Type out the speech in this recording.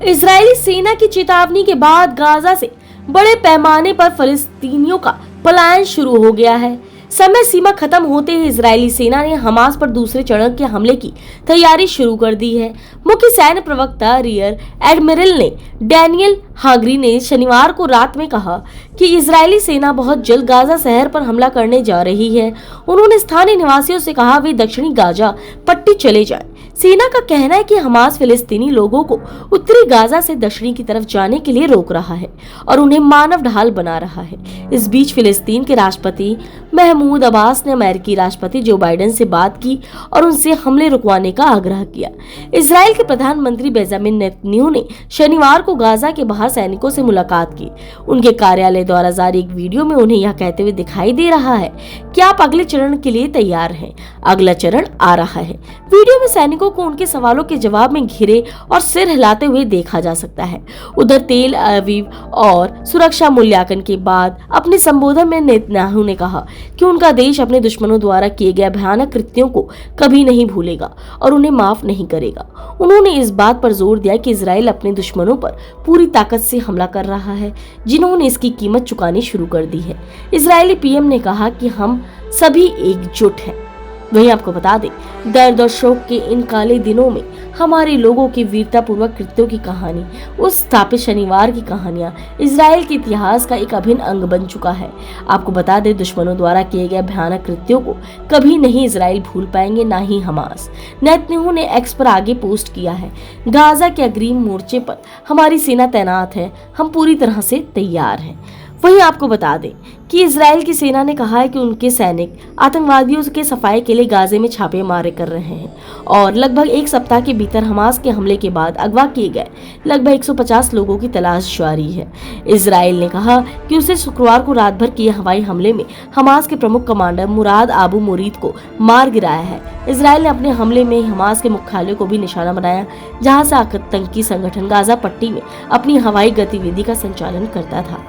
Israeli सेना की चेतावनी के बाद गाजा से बड़े पैमाने पर फिलिस्तीनियों का पलायन शुरू हो गया है। समय सीमा खत्म होते ही इजरायली सेना ने हमास पर दूसरे चरण के हमले की तैयारी शुरू कर दी है। मुख्य सैन्य प्रवक्ता रियर एडमिरल ने डैनियल हागरी ने शनिवार को रात में कहा कि इजरायली सेना बहुत जल्द गाजा शहर पर हमला करने जा रही है। उन्होंने स्थानीय निवासियों से कहा वे दक्षिणी गाजा पट्टी चले जाएं। सेना का कहना है कि हमास फिलिस्तीनी लोगों को उत्तरी गाजा से दक्षिणी की तरफ जाने के लिए रोक रहा है और उन्हें मानव ढाल बना रहा है। इस बीच फिलिस्तीन के राष्ट्रपति महमूद अब्बास ने अमेरिकी राष्ट्रपति जो बाइडेन से बात की और उनसे हमले रुकवाने का आग्रह किया। इजराइल के प्रधानमंत्री बेंजामिन नेतन्याहू ने शनिवार को गाजा के बाहर सैनिकों से मुलाकात की। उनके कार्यालय द्वारा जारी एक वीडियो में उन्हें यह कहते हुए दिखाई दे रहा है कि आप अगले चरण के लिए तैयार हैं। अगला चरण आ रहा है। वीडियो में सैनिकों को उनके सवालों के जवाब में घिरे और सिर हिलाते हुए देखा जा सकता है। उधर तेल अवीव और सुरक्षा मूल्यांकन के बाद अपने संबोधन में नेतन्याहू ने कहा कि उनका देश अपने दुश्मनों द्वारा किए गए भयानक कृत्यों को कभी नहीं भूलेगा और उन्हें माफ नहीं करेगा। उन्होंने इस बात पर जोर दिया कि इजराइल अपने दुश्मनों पर पूरी ताकत से हमला कर रहा है, जिन्होंने इसकी कीमत चुकानी शुरू कर दी है। इजरायली पीएम ने कहा कि हम सभी एकजुट हैं। वहीं आपको बता दें, दर्द और शोक के इन काले दिनों में हमारे लोगों के वीरतापूर्वक कृत्यों की कहानी, उस स्थापित शनिवार की कहानियां इजराइल के इतिहास का एक अभिन्न अंग बन चुका है। आपको बता दें, दुश्मनों द्वारा किए गए भयानक कृत्यों को कभी नहीं इजराइल भूल पाएंगे, ना ही हमास। नेतन्याहू ने एक्स पर आगे पोस्ट किया है, गाजा के अग्रिम मोर्चे पर हमारी सेना तैनात है, हम पूरी तरह से तैयार हैं। वहीं आपको बता दें कि इजराइल की सेना ने कहा है कि उनके सैनिक आतंकवादियों के सफाई के लिए गाजे में छापेमारी कर रहे हैं और लगभग एक सप्ताह के भीतर हमास के हमले के बाद अगवा किए गए लगभग 150 लोगों की तलाश जारी है। इजराइल ने कहा कि उसे शुक्रवार को रात भर किए हवाई हमले में हमास के प्रमुख कमांडर मुराद अबू मुरीद को मार गिराया है। इजराइल ने अपने हमले में हमास के मुख्यालय को भी निशाना बनाया, जहां से आतंकी संगठन गाजा पट्टी में अपनी हवाई गतिविधि का संचालन करता था।